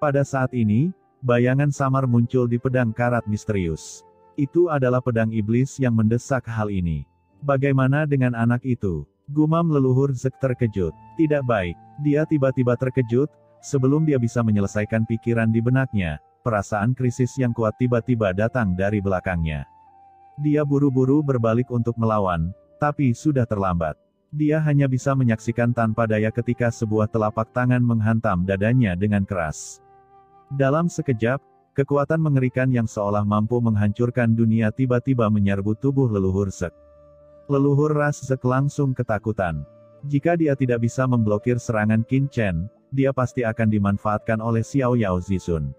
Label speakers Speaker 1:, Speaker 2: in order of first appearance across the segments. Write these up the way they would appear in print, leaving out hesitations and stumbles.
Speaker 1: Pada saat ini, bayangan samar muncul di pedang karat misterius. Itu adalah pedang iblis yang mendesak hal ini. Bagaimana dengan anak itu? Gumam leluhur Zek terkejut. Tidak baik. Dia tiba-tiba terkejut, sebelum dia bisa menyelesaikan pikiran di benaknya, perasaan krisis yang kuat tiba-tiba datang dari belakangnya. Dia buru-buru berbalik untuk melawan, tapi sudah terlambat. Dia hanya bisa menyaksikan tanpa daya ketika sebuah telapak tangan menghantam dadanya dengan keras. Dalam sekejap, kekuatan mengerikan yang seolah mampu menghancurkan dunia tiba-tiba menyerbu tubuh leluhur Zek. Leluhur ras Zek langsung ketakutan. Jika dia tidak bisa memblokir serangan Qin Chen, dia pasti akan dimanfaatkan oleh Xiao Yao Zixun.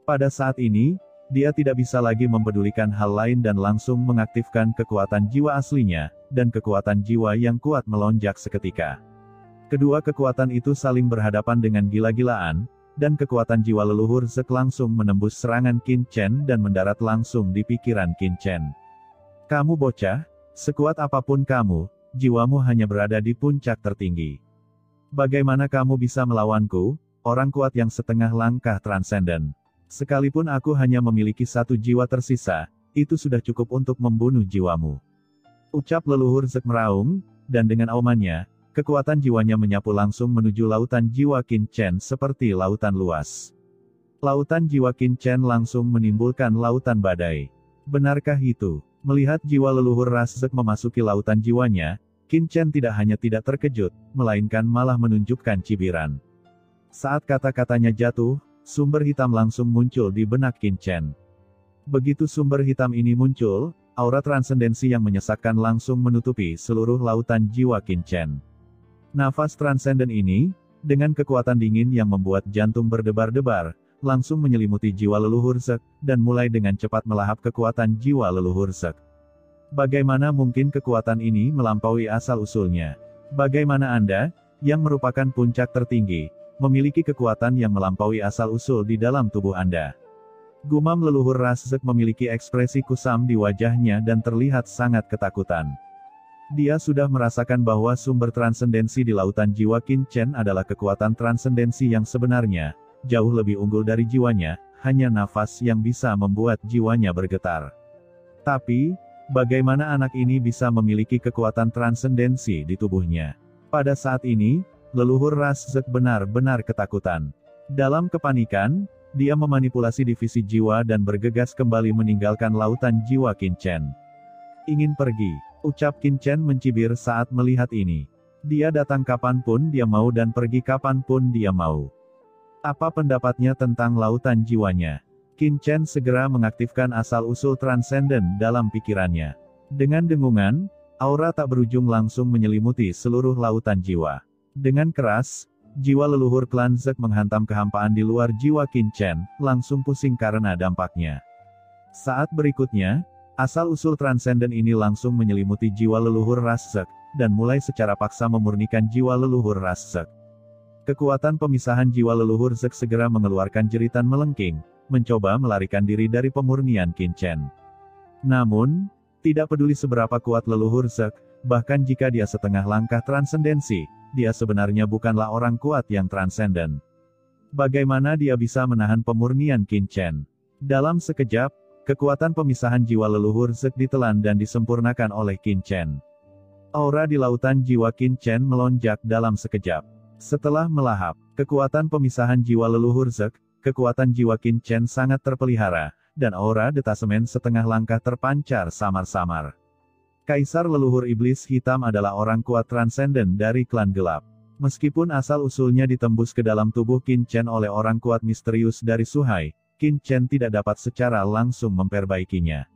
Speaker 1: Pada saat ini, dia tidak bisa lagi mempedulikan hal lain dan langsung mengaktifkan kekuatan jiwa aslinya, dan kekuatan jiwa yang kuat melonjak seketika. Kedua kekuatan itu saling berhadapan dengan gila-gilaan, dan kekuatan jiwa leluhur Zek langsung menembus serangan Qin Chen dan mendarat langsung di pikiran Qin Chen. Kamu bocah, sekuat apapun kamu, jiwamu hanya berada di puncak tertinggi. Bagaimana kamu bisa melawanku, orang kuat yang setengah langkah transenden? Sekalipun aku hanya memiliki satu jiwa tersisa, itu sudah cukup untuk membunuh jiwamu. Ucap leluhur Zek meraung, dan dengan aumannya, kekuatan jiwanya menyapu langsung menuju lautan jiwa Qin Chen seperti lautan luas. Lautan jiwa Qin Chen langsung menimbulkan lautan badai. Benarkah itu? Melihat jiwa leluhur ras Zek memasuki lautan jiwanya, Qin Chen tidak hanya tidak terkejut, melainkan malah menunjukkan cibiran. Saat kata-katanya jatuh, sumber hitam langsung muncul di benak Qin Chen. Begitu sumber hitam ini muncul, aura transendensi yang menyesakkan langsung menutupi seluruh lautan jiwa Qin Chen. Nafas transenden ini, dengan kekuatan dingin yang membuat jantung berdebar-debar, langsung menyelimuti jiwa leluhur Zek, dan mulai dengan cepat melahap kekuatan jiwa leluhur Zek. Bagaimana mungkin kekuatan ini melampaui asal-usulnya? Bagaimana Anda, yang merupakan puncak tertinggi, memiliki kekuatan yang melampaui asal-usul di dalam tubuh Anda? Gumam leluhur ras Zek memiliki ekspresi kusam di wajahnya dan terlihat sangat ketakutan. Dia sudah merasakan bahwa sumber transendensi di lautan jiwa Qin Chen adalah kekuatan transendensi yang sebenarnya, jauh lebih unggul dari jiwanya, hanya nafas yang bisa membuat jiwanya bergetar. Tapi, bagaimana anak ini bisa memiliki kekuatan transendensi di tubuhnya? Pada saat ini, leluhur ras Zek benar-benar ketakutan. Dalam kepanikan, dia memanipulasi divisi jiwa dan bergegas kembali meninggalkan lautan jiwa Qin Chen. Ingin pergi, ucap Qin Chen mencibir saat melihat ini. Dia datang kapanpun dia mau dan pergi kapanpun dia mau. Apa pendapatnya tentang lautan jiwanya? Qin Chen segera mengaktifkan asal-usul transenden dalam pikirannya. Dengan dengungan, aura tak berujung langsung menyelimuti seluruh lautan jiwa. Dengan keras, jiwa leluhur klan Zek menghantam kehampaan di luar jiwa Qin Chen, langsung pusing karena dampaknya. Saat berikutnya, asal-usul transenden ini langsung menyelimuti jiwa leluhur ras Zek, dan mulai secara paksa memurnikan jiwa leluhur ras Zek. Kekuatan pemisahan jiwa leluhur Zek segera mengeluarkan jeritan melengking, mencoba melarikan diri dari pemurnian Qin Chen. Namun, tidak peduli seberapa kuat leluhur Zek, bahkan jika dia setengah langkah transendensi, dia sebenarnya bukanlah orang kuat yang transenden. Bagaimana dia bisa menahan pemurnian Qin Chen? Dalam sekejap, kekuatan pemisahan jiwa leluhur Zek ditelan dan disempurnakan oleh Qin Chen. Aura di lautan jiwa Qin Chen melonjak dalam sekejap. Setelah melahap kekuatan pemisahan jiwa leluhur Zek, kekuatan jiwa Qin Chen sangat terpelihara, dan aura detasemen setengah langkah terpancar samar-samar. Kaisar leluhur iblis hitam adalah orang kuat transenden dari klan gelap. Meskipun asal-usulnya ditembus ke dalam tubuh Qin Chen oleh orang kuat misterius dari Suhai, Qin Chen tidak dapat secara langsung memperbaikinya.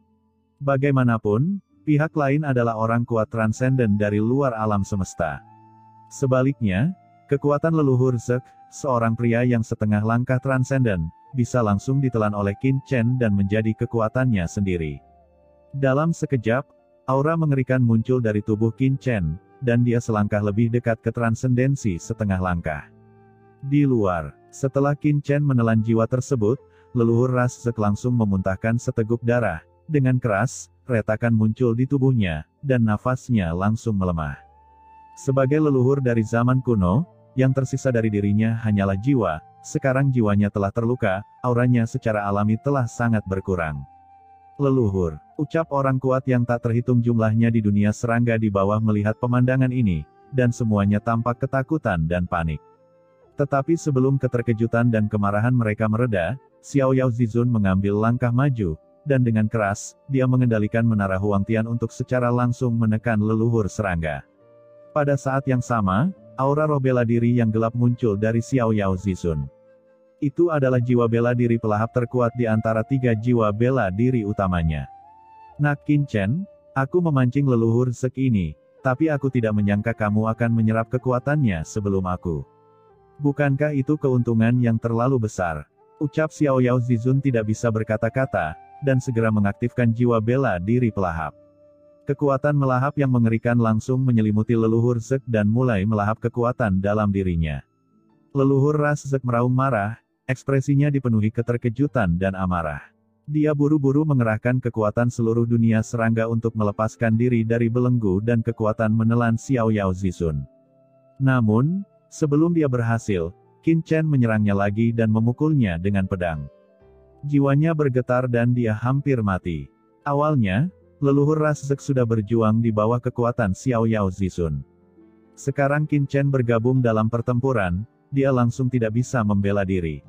Speaker 1: Bagaimanapun, pihak lain adalah orang kuat transenden dari luar alam semesta. Sebaliknya, kekuatan leluhur Zek, seorang pria yang setengah langkah transenden, bisa langsung ditelan oleh Qin Chen dan menjadi kekuatannya sendiri. Dalam sekejap, aura mengerikan muncul dari tubuh Qin Chen, dan dia selangkah lebih dekat ke transendensi setengah langkah. Di luar, setelah Qin Chen menelan jiwa tersebut, leluhur ras Zek langsung memuntahkan seteguk darah. Dengan keras, retakan muncul di tubuhnya, dan nafasnya langsung melemah. Sebagai leluhur dari zaman kuno, yang tersisa dari dirinya hanyalah jiwa, sekarang jiwanya telah terluka, auranya secara alami telah sangat berkurang. Leluhur, ucap orang kuat yang tak terhitung jumlahnya di dunia serangga di bawah melihat pemandangan ini, dan semuanya tampak ketakutan dan panik. Tetapi sebelum keterkejutan dan kemarahan mereka mereda, Xiao Yao Zizun mengambil langkah maju, dan dengan keras, dia mengendalikan menara Huangtian untuk secara langsung menekan leluhur serangga. Pada saat yang sama, aura roh bela diri yang gelap muncul dari Xiao Yao Zizun. Itu adalah jiwa bela diri pelahap terkuat di antara 3 jiwa bela diri utamanya. Nak Qin Chen, aku memancing leluhur Zek ini, tapi aku tidak menyangka kamu akan menyerap kekuatannya sebelum aku. Bukankah itu keuntungan yang terlalu besar? Ucap Xiao Yao Zizun tidak bisa berkata-kata, dan segera mengaktifkan jiwa bela diri pelahap. Kekuatan melahap yang mengerikan langsung menyelimuti leluhur Zek dan mulai melahap kekuatan dalam dirinya. Leluhur ras Zek meraung marah, ekspresinya dipenuhi keterkejutan dan amarah. Dia buru-buru mengerahkan kekuatan seluruh dunia serangga untuk melepaskan diri dari belenggu dan kekuatan menelan Xiao Yao Zizun. Namun, sebelum dia berhasil, Qin Chen menyerangnya lagi dan memukulnya dengan pedang. Jiwanya bergetar dan dia hampir mati. Awalnya, leluhur ras Zek sudah berjuang di bawah kekuatan Xiao Yao Zizun. Sekarang Qin Chen bergabung dalam pertempuran, dia langsung tidak bisa membela diri.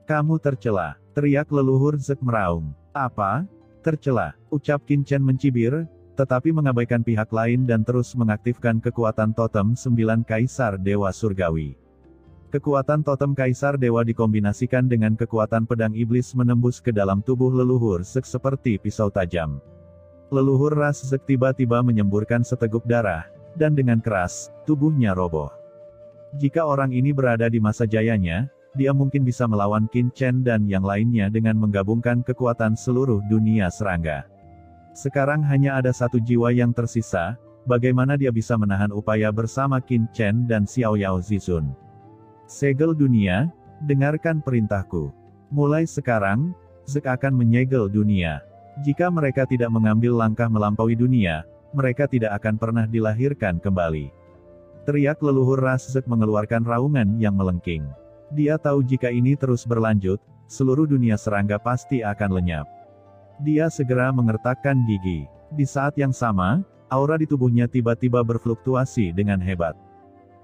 Speaker 1: Kamu tercela, teriak leluhur Zek meraung. Apa? Tercela, ucap Qin Chen mencibir, tetapi mengabaikan pihak lain dan terus mengaktifkan kekuatan totem 9 Kaisar Dewa Surgawi. Kekuatan totem Kaisar Dewa dikombinasikan dengan kekuatan pedang iblis menembus ke dalam tubuh leluhur Zek seperti pisau tajam. Leluhur ras Zek tiba-tiba menyemburkan seteguk darah, dan dengan keras, tubuhnya roboh. Jika orang ini berada di masa jayanya, dia mungkin bisa melawan Qin Chen dan yang lainnya dengan menggabungkan kekuatan seluruh dunia serangga. Sekarang hanya ada 1 jiwa yang tersisa, bagaimana dia bisa menahan upaya bersama Qin Chen dan Xiao Yao Zizun? Segel dunia, dengarkan perintahku. Mulai sekarang, Zek akan menyegel dunia. Jika mereka tidak mengambil langkah melampaui dunia, mereka tidak akan pernah dilahirkan kembali. Teriak leluhur ras Zek mengeluarkan raungan yang melengking. Dia tahu jika ini terus berlanjut, seluruh dunia serangga pasti akan lenyap. Dia segera mengertakkan gigi. Di saat yang sama, aura di tubuhnya tiba-tiba berfluktuasi dengan hebat.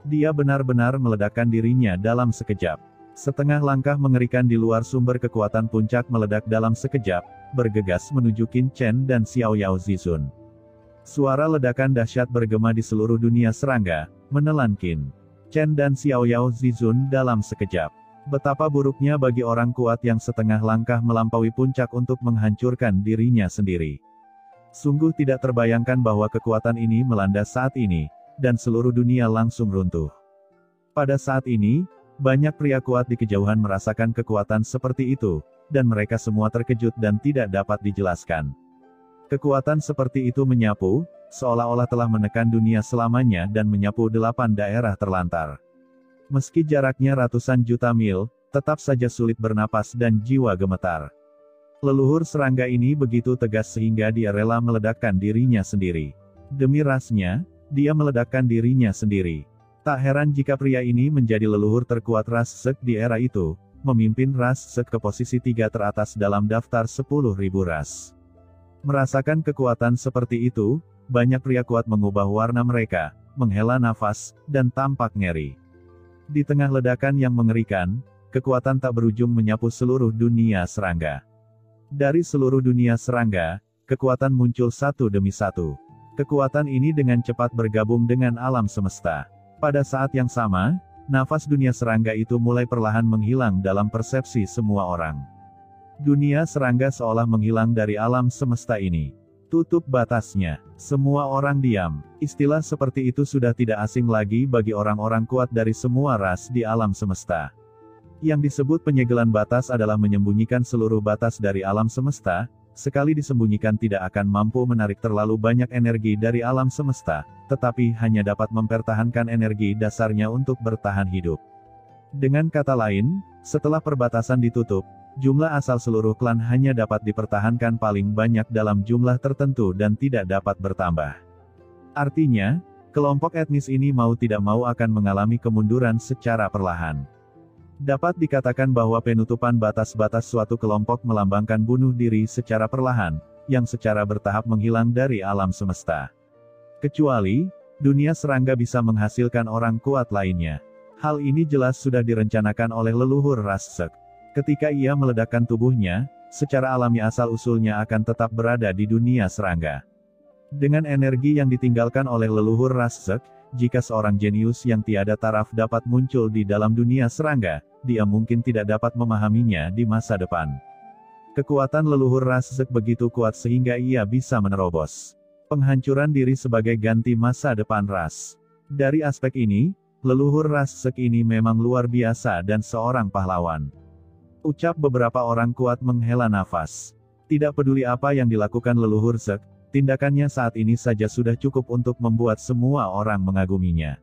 Speaker 1: Dia benar-benar meledakkan dirinya dalam sekejap. Setengah langkah mengerikan di luar sumber kekuatan puncak meledak dalam sekejap, bergegas menuju Qin Chen dan Xiao Yao Zizun. Suara ledakan dahsyat bergema di seluruh dunia serangga, menelan Qin Chen dan Xiao Yao Zizun dalam sekejap. Betapa buruknya bagi orang kuat yang setengah langkah melampaui puncak untuk menghancurkan dirinya sendiri. Sungguh tidak terbayangkan bahwa kekuatan ini melanda saat ini, dan seluruh dunia langsung runtuh. Pada saat ini, banyak pria kuat di kejauhan merasakan kekuatan seperti itu, dan mereka semua terkejut dan tidak dapat dijelaskan. Kekuatan seperti itu menyapu, seolah-olah telah menekan dunia selamanya dan menyapu 8 daerah terlantar. Meski jaraknya ratusan juta mil, tetap saja sulit bernapas dan jiwa gemetar. Leluhur serangga ini begitu tegas sehingga dia rela meledakkan dirinya sendiri. Demi rasnya, dia meledakkan dirinya sendiri. Tak heran jika pria ini menjadi leluhur terkuat ras Zek di era itu, memimpin ras Zek ke posisi 3 teratas dalam daftar 10.000 ras. Merasakan kekuatan seperti itu, banyak pria kuat mengubah warna mereka, menghela nafas, dan tampak ngeri. Di tengah ledakan yang mengerikan, kekuatan tak berujung menyapu seluruh dunia serangga. Dari seluruh dunia serangga, kekuatan muncul satu demi satu. Kekuatan ini dengan cepat bergabung dengan alam semesta. Pada saat yang sama, nafas dunia serangga itu mulai perlahan menghilang dalam persepsi semua orang. Dunia serangga seolah menghilang dari alam semesta ini. Tutup batasnya. Semua orang diam. Istilah seperti itu sudah tidak asing lagi bagi orang-orang kuat dari semua ras di alam semesta. Yang disebut penyegelan batas adalah menyembunyikan seluruh batas dari alam semesta. Sekali disembunyikan tidak akan mampu menarik terlalu banyak energi dari alam semesta, tetapi hanya dapat mempertahankan energi dasarnya untuk bertahan hidup. Dengan kata lain, setelah perbatasan ditutup, jumlah asal seluruh klan hanya dapat dipertahankan paling banyak dalam jumlah tertentu dan tidak dapat bertambah. Artinya, kelompok etnis ini mau tidak mau akan mengalami kemunduran secara perlahan. Dapat dikatakan bahwa penutupan batas-batas suatu kelompok melambangkan bunuh diri secara perlahan, yang secara bertahap menghilang dari alam semesta. Kecuali, dunia serangga bisa menghasilkan orang kuat lainnya. Hal ini jelas sudah direncanakan oleh leluhur ras Zek. Ketika ia meledakkan tubuhnya, secara alami asal-usulnya akan tetap berada di dunia serangga. Dengan energi yang ditinggalkan oleh leluhur ras Zek, jika seorang jenius yang tiada taraf dapat muncul di dalam dunia serangga, dia mungkin tidak dapat memahaminya di masa depan. Kekuatan leluhur ras Zek begitu kuat sehingga ia bisa menerobos penghancuran diri sebagai ganti masa depan ras. Dari aspek ini, leluhur ras Zek ini memang luar biasa dan seorang pahlawan. Ucap beberapa orang kuat menghela nafas. Tidak peduli apa yang dilakukan leluhur Zek, tindakannya saat ini saja sudah cukup untuk membuat semua orang mengaguminya.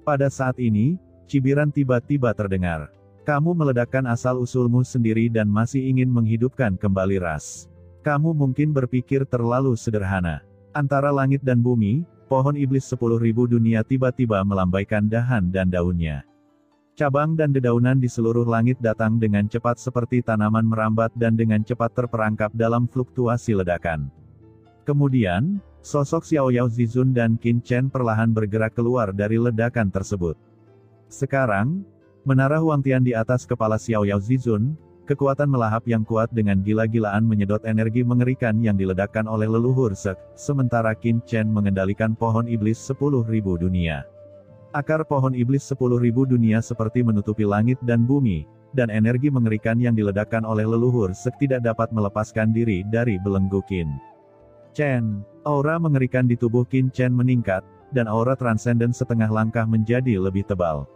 Speaker 1: Pada saat ini, cibiran tiba-tiba terdengar. Kamu meledakkan asal-usulmu sendiri dan masih ingin menghidupkan kembali ras. Kamu mungkin berpikir terlalu sederhana. Antara langit dan bumi, pohon iblis 10.000 dunia tiba-tiba melambaikan dahan dan daunnya. Cabang dan dedaunan di seluruh langit datang dengan cepat seperti tanaman merambat dan dengan cepat terperangkap dalam fluktuasi ledakan. Kemudian, sosok Xiao Yao Zizun dan Qin Chen perlahan bergerak keluar dari ledakan tersebut. Sekarang, menara Huangtian di atas kepala Xiao Yao Zizun, kekuatan melahap yang kuat dengan gila-gilaan menyedot energi mengerikan yang diledakkan oleh leluhur Zek, sementara Qin Chen mengendalikan pohon iblis 10.000 dunia. Akar pohon iblis 10.000 dunia seperti menutupi langit dan bumi, dan energi mengerikan yang diledakkan oleh leluhur Zek tidak dapat melepaskan diri dari belenggu Qin Chen. Aura mengerikan di tubuh Qin Chen meningkat, dan aura transenden setengah langkah menjadi lebih tebal.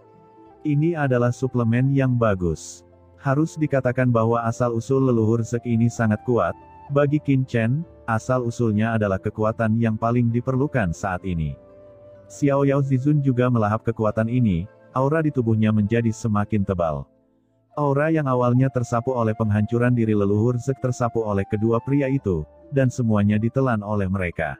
Speaker 1: Ini adalah suplemen yang bagus. Harus dikatakan bahwa asal-usul leluhur Zek ini sangat kuat. Bagi Qin Chen, asal-usulnya adalah kekuatan yang paling diperlukan saat ini. Xiao Yao Zizun juga melahap kekuatan ini, aura di tubuhnya menjadi semakin tebal. Aura yang awalnya tersapu oleh penghancuran diri leluhur Zek tersapu oleh kedua pria itu, dan semuanya ditelan oleh mereka.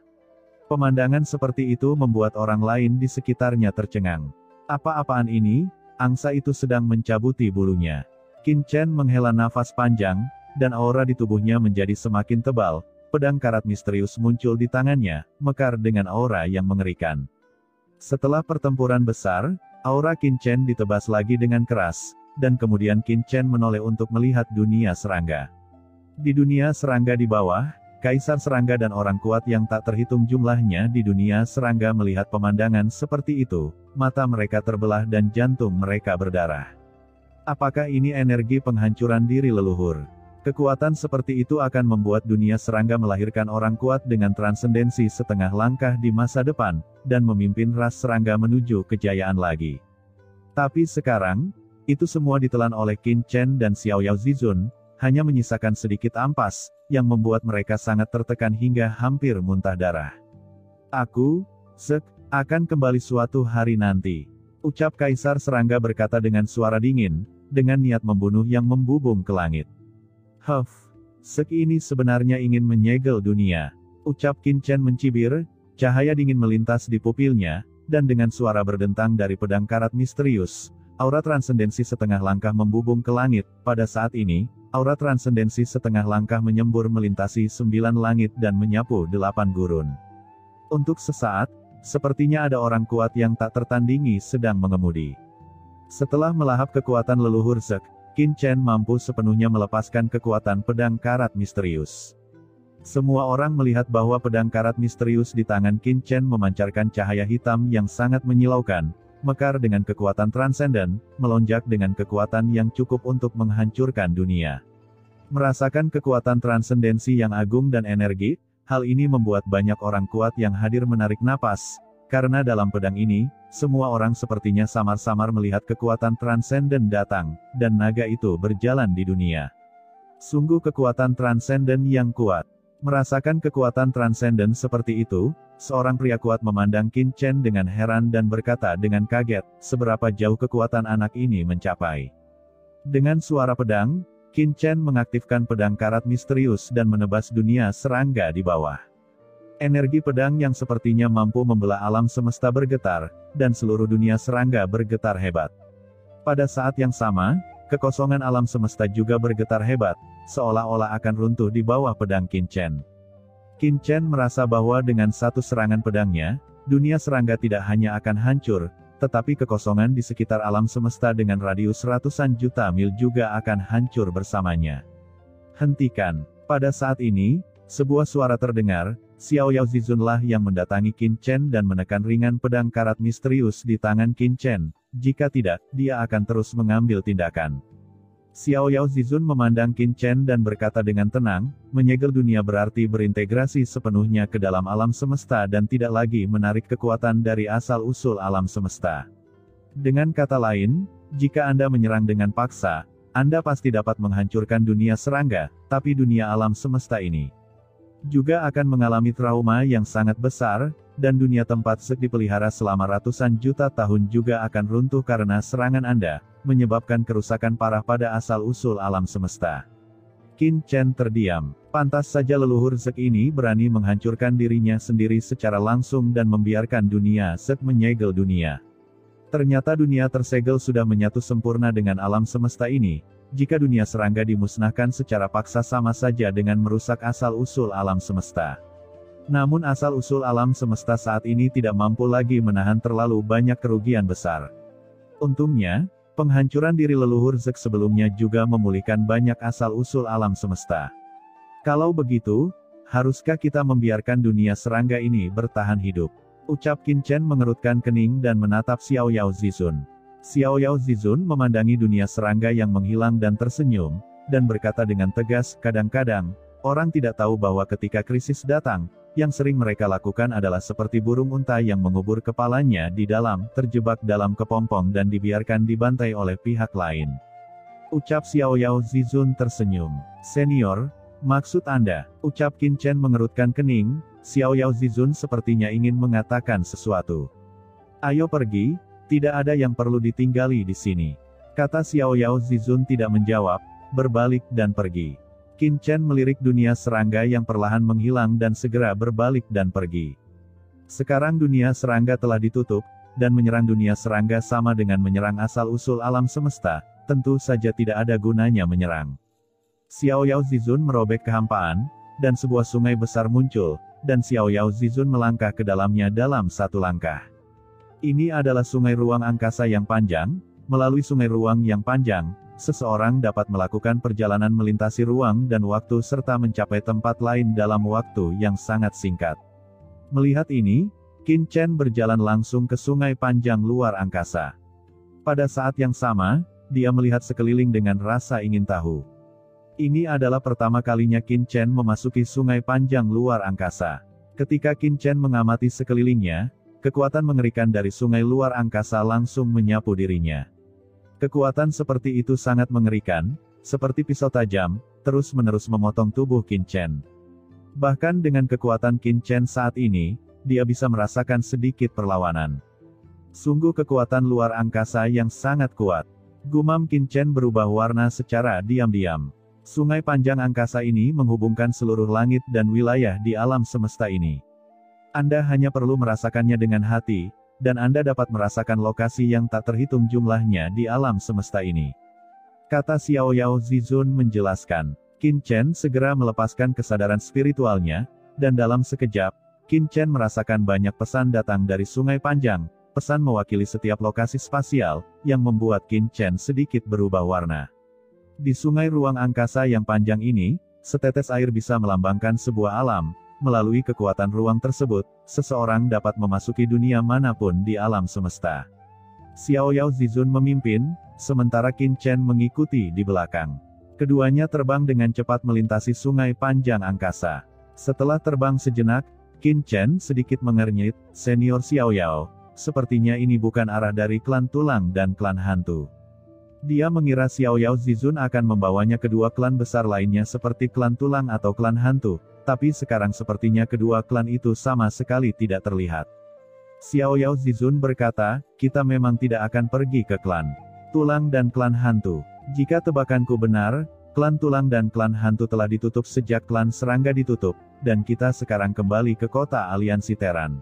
Speaker 1: Pemandangan seperti itu membuat orang lain di sekitarnya tercengang. Apa-apaan ini? Angsa itu sedang mencabuti bulunya. Qin Chen menghela nafas panjang, dan aura di tubuhnya menjadi semakin tebal. Pedang karat misterius muncul di tangannya, mekar dengan aura yang mengerikan. Setelah pertempuran besar, aura Qin Chen ditebas lagi dengan keras, dan kemudian Qin Chen menoleh untuk melihat dunia serangga. Di dunia serangga di bawah, Kaisar Serangga dan orang kuat yang tak terhitung jumlahnya di dunia serangga melihat pemandangan seperti itu, mata mereka terbelah dan jantung mereka berdarah. Apakah ini energi penghancuran diri leluhur? Kekuatan seperti itu akan membuat dunia serangga melahirkan orang kuat dengan transendensi setengah langkah di masa depan, dan memimpin ras serangga menuju kejayaan lagi. Tapi sekarang, itu semua ditelan oleh Qin Chen dan Xiao Yao Zizun, hanya menyisakan sedikit ampas, yang membuat mereka sangat tertekan hingga hampir muntah darah. Aku, Zek, akan kembali suatu hari nanti. Ucap Kaisar Serangga berkata dengan suara dingin, dengan niat membunuh yang membubung ke langit. Zek ini sebenarnya ingin menyegel dunia. Ucap Qin Chen mencibir, cahaya dingin melintas di pupilnya, dan dengan suara berdentang dari pedang karat misterius, aura transendensi setengah langkah membubung ke langit. Pada saat ini, aura transendensi setengah langkah menyembur melintasi 9 langit dan menyapu 8 gurun. Untuk sesaat, sepertinya ada orang kuat yang tak tertandingi sedang mengemudi. Setelah melahap kekuatan leluhur Zek, Qin Chen mampu sepenuhnya melepaskan kekuatan pedang karat misterius. Semua orang melihat bahwa pedang karat misterius di tangan Qin Chen memancarkan cahaya hitam yang sangat menyilaukan, mekar dengan kekuatan transenden, melonjak dengan kekuatan yang cukup untuk menghancurkan dunia. Merasakan kekuatan transendensi yang agung dan energi, hal ini membuat banyak orang kuat yang hadir menarik napas, karena dalam pedang ini, semua orang sepertinya samar-samar melihat kekuatan transenden datang, dan naga itu berjalan di dunia. Sungguh kekuatan transenden yang kuat. Merasakan kekuatan transenden seperti itu, seorang pria kuat memandang Qin Chen dengan heran dan berkata dengan kaget, seberapa jauh kekuatan anak ini mencapai. Dengan suara pedang, Qin Chen mengaktifkan pedang karat misterius dan menebas dunia serangga di bawah. Energi pedang yang sepertinya mampu membelah alam semesta bergetar, dan seluruh dunia serangga bergetar hebat. Pada saat yang sama, kekosongan alam semesta juga bergetar hebat, seolah-olah akan runtuh di bawah pedang Qin Chen. Qin Chen merasa bahwa dengan satu serangan pedangnya, dunia serangga tidak hanya akan hancur, tetapi kekosongan di sekitar alam semesta dengan radius ratusan juta mil juga akan hancur bersamanya. Hentikan. Pada saat ini, sebuah suara terdengar, Xiao Yao Zizunlah yang mendatangi Qin Chen dan menekan ringan pedang karat misterius di tangan Qin Chen. Jika tidak, dia akan terus mengambil tindakan. Xiao Yao Zizun memandang Qin Chen dan berkata dengan tenang, menyegel dunia berarti berintegrasi sepenuhnya ke dalam alam semesta dan tidak lagi menarik kekuatan dari asal-usul alam semesta. Dengan kata lain, jika Anda menyerang dengan paksa, Anda pasti dapat menghancurkan dunia serangga, tapi dunia alam semesta ini juga akan mengalami trauma yang sangat besar, dan dunia tempat Sek dipelihara selama ratusan juta tahun juga akan runtuh karena serangan Anda, menyebabkan kerusakan parah pada asal-usul alam semesta. Qin Chen terdiam. Pantas saja leluhur Sek ini berani menghancurkan dirinya sendiri secara langsung dan membiarkan dunia Sek menyegel dunia. Ternyata dunia tersegel sudah menyatu sempurna dengan alam semesta ini. Jika dunia serangga dimusnahkan secara paksa sama saja dengan merusak asal-usul alam semesta. Namun asal-usul alam semesta saat ini tidak mampu lagi menahan terlalu banyak kerugian besar. Untungnya, penghancuran diri leluhur Zek sebelumnya juga memulihkan banyak asal-usul alam semesta. Kalau begitu, haruskah kita membiarkan dunia serangga ini bertahan hidup? Ucap Qin Chen mengerutkan kening dan menatap Xiao Yao Zizun. Xiao Yao Zizun memandangi dunia serangga yang menghilang dan tersenyum, dan berkata dengan tegas, kadang-kadang, orang tidak tahu bahwa ketika krisis datang, yang sering mereka lakukan adalah seperti burung unta yang mengubur kepalanya di dalam, terjebak dalam kepompong dan dibiarkan dibantai oleh pihak lain. Ucap Xiao Yao Zizun tersenyum. Senior, maksud Anda? Ucap Qin Chen mengerutkan kening, Xiao Yao Zizun sepertinya ingin mengatakan sesuatu. Ayo pergi. Tidak ada yang perlu ditinggali di sini. Kata Xiao Yao Zizun tidak menjawab, berbalik dan pergi. Qin Chen melirik dunia serangga yang perlahan menghilang dan segera berbalik dan pergi. Sekarang dunia serangga telah ditutup, dan menyerang dunia serangga sama dengan menyerang asal-usul alam semesta, tentu saja tidak ada gunanya menyerang. Xiao Yao Zizun merobek kehampaan, dan sebuah sungai besar muncul, dan Xiao Yao Zizun melangkah ke dalamnya dalam satu langkah. Ini adalah sungai ruang angkasa yang panjang. Melalui sungai ruang yang panjang, seseorang dapat melakukan perjalanan melintasi ruang dan waktu serta mencapai tempat lain dalam waktu yang sangat singkat. Melihat ini, Qin Chen berjalan langsung ke sungai panjang luar angkasa. Pada saat yang sama, dia melihat sekeliling dengan rasa ingin tahu. Ini adalah pertama kalinya Qin Chen memasuki sungai panjang luar angkasa. Ketika Qin Chen mengamati sekelilingnya, kekuatan mengerikan dari sungai luar angkasa langsung menyapu dirinya. Kekuatan seperti itu sangat mengerikan, seperti pisau tajam, terus-menerus memotong tubuh Qin Chen. Bahkan dengan kekuatan Qin Chen saat ini, dia bisa merasakan sedikit perlawanan. Sungguh kekuatan luar angkasa yang sangat kuat. Gumam Qin Chen berubah warna secara diam-diam. Sungai panjang angkasa ini menghubungkan seluruh langit dan wilayah di alam semesta ini. Anda hanya perlu merasakannya dengan hati, dan Anda dapat merasakan lokasi yang tak terhitung jumlahnya di alam semesta ini. Kata Xiao Yao Zizun menjelaskan. Qin Chen segera melepaskan kesadaran spiritualnya, dan dalam sekejap, Qin Chen merasakan banyak pesan datang dari sungai panjang, pesan mewakili setiap lokasi spasial, yang membuat Qin Chen sedikit berubah warna. Di sungai ruang angkasa yang panjang ini, setetes air bisa melambangkan sebuah alam. Melalui kekuatan ruang tersebut, seseorang dapat memasuki dunia manapun di alam semesta. Xiao Yao Zizun memimpin, sementara Qin Chen mengikuti di belakang. Keduanya terbang dengan cepat melintasi sungai panjang angkasa. Setelah terbang sejenak, Qin Chen sedikit mengernyit, senior Xiao Yao, sepertinya ini bukan arah dari klan tulang dan klan hantu. Dia mengira Xiao Yao Zizun akan membawanya kedua klan besar lainnya seperti klan tulang atau klan hantu. Tapi sekarang sepertinya kedua klan itu sama sekali tidak terlihat. Xiao Yao Zizun berkata, kita memang tidak akan pergi ke klan tulang dan klan hantu. Jika tebakanku benar, klan tulang dan klan hantu telah ditutup sejak klan serangga ditutup, dan kita sekarang kembali ke kota aliansi Teran.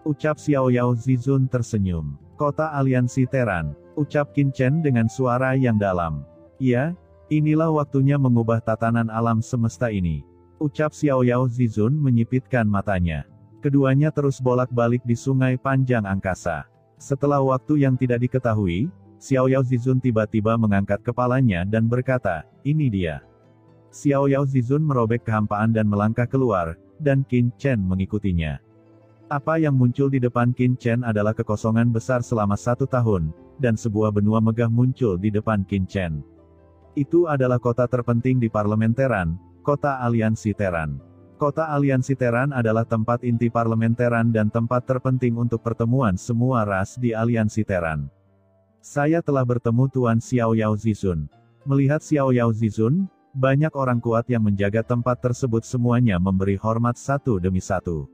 Speaker 1: Ucap Xiao Yao Zizun tersenyum. Kota aliansi Teran. Ucap Qin Chen dengan suara yang dalam. Ya, inilah waktunya mengubah tatanan alam semesta ini. Ucap Xiao Yao Zizun menyipitkan matanya. Keduanya terus bolak-balik di sungai panjang angkasa. Setelah waktu yang tidak diketahui, Xiao Yao Zizun tiba-tiba mengangkat kepalanya dan berkata, "Ini dia." Xiao Yao Zizun merobek kehampaan dan melangkah keluar, dan Qin Chen mengikutinya. Apa yang muncul di depan Qin Chen adalah kekosongan besar selama 1 tahun, dan sebuah benua megah muncul di depan Qin Chen. Itu adalah kota terpenting di Parlemen Teran, kota Aliansi Teran. Kota Aliansi Teran adalah tempat inti Parlemen Teran dan tempat terpenting untuk pertemuan semua ras di Aliansi Teran. Saya telah bertemu Tuan Xiao Yao Zizun. Melihat Xiao Yao Zizun, banyak orang kuat yang menjaga tempat tersebut semuanya memberi hormat satu demi satu.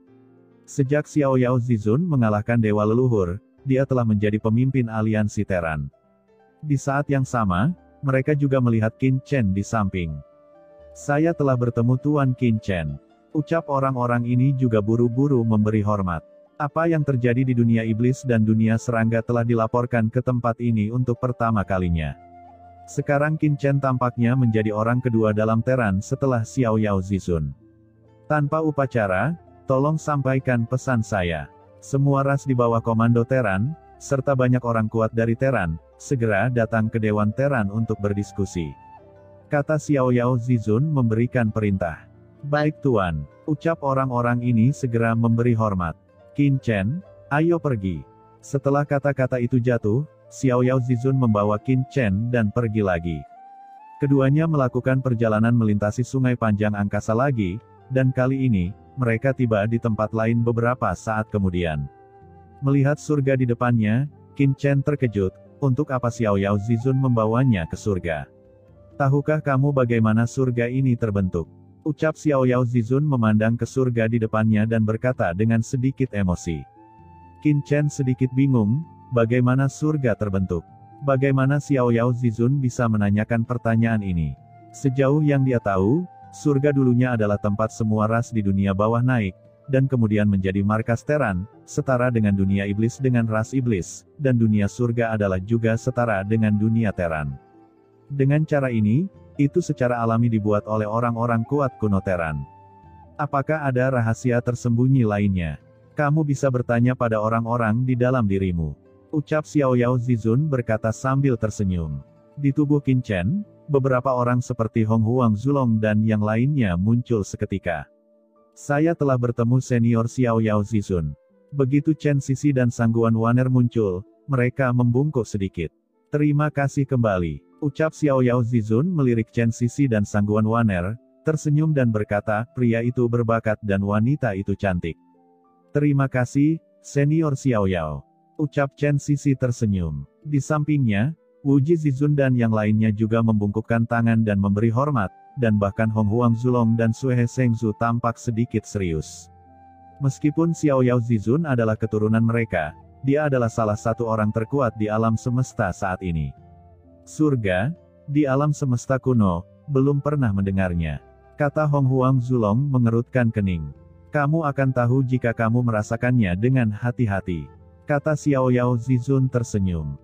Speaker 1: Sejak Xiao Yao Zizun mengalahkan Dewa Leluhur, dia telah menjadi pemimpin Aliansi Teran. Di saat yang sama, mereka juga melihat Qin Chen di samping. Saya telah bertemu Tuan Qin Chen. Ucap orang-orang ini juga buru-buru memberi hormat. Apa yang terjadi di dunia iblis dan dunia serangga telah dilaporkan ke tempat ini untuk pertama kalinya. Sekarang Qin Chen tampaknya menjadi orang kedua dalam Teran setelah Xiao Yao Zizun. Tanpa upacara, tolong sampaikan pesan saya. Semua ras di bawah komando Teran, serta banyak orang kuat dari Teran, segera datang ke Dewan Teran untuk berdiskusi. Kata Xiao Yao Zizun memberikan perintah. Baik Tuan, ucap orang-orang ini segera memberi hormat. Qin Chen, ayo pergi. Setelah kata-kata itu jatuh, Xiao Yao Zizun membawa Qin Chen dan pergi lagi. Keduanya melakukan perjalanan melintasi sungai panjang angkasa lagi, dan kali ini, mereka tiba di tempat lain beberapa saat kemudian. Melihat surga di depannya, Qin Chen terkejut, untuk apa Xiao Yao Zizun membawanya ke surga? Tahukah kamu bagaimana surga ini terbentuk? Ucap Xiao Yao Zizun memandang ke surga di depannya dan berkata dengan sedikit emosi. Qin Chen sedikit bingung, bagaimana surga terbentuk? Bagaimana Xiao Yao Zizun bisa menanyakan pertanyaan ini? Sejauh yang dia tahu, surga dulunya adalah tempat semua ras di dunia bawah naik, dan kemudian menjadi markas Teran, setara dengan dunia iblis dengan ras iblis, dan dunia surga adalah juga setara dengan dunia Teran. Dengan cara ini, itu secara alami dibuat oleh orang-orang kuat kuno Teran. Apakah ada rahasia tersembunyi lainnya? Kamu bisa bertanya pada orang-orang di dalam dirimu. Ucap Xiao Yao Zizun berkata sambil tersenyum. Di tubuh Qin Chen, beberapa orang seperti Hong Huang Zulong dan yang lainnya muncul seketika. Saya telah bertemu senior Xiao Yao Zizun. Begitu Chen Sisi dan Sangguan Waner muncul, mereka membungkuk sedikit. Terima kasih kembali. Ucap Xiao Yao Zizun melirik Chen Sisi dan Sangguan Waner, tersenyum dan berkata, pria itu berbakat dan wanita itu cantik. Terima kasih, senior Xiao Yao. Ucap Chen Sisi tersenyum. Di sampingnya, Wuji Zizun dan yang lainnya juga membungkukkan tangan dan memberi hormat, dan bahkan Hong Huang Zulong dan Sui He Shengzu tampak sedikit serius. Meskipun Xiao Yao Zizun adalah keturunan mereka, dia adalah salah satu orang terkuat di alam semesta saat ini. Surga, di alam semesta kuno, belum pernah mendengarnya. Kata Hong Huang Zulong mengerutkan kening. Kamu akan tahu jika kamu merasakannya dengan hati-hati. Kata Xiao Yao Zizun tersenyum.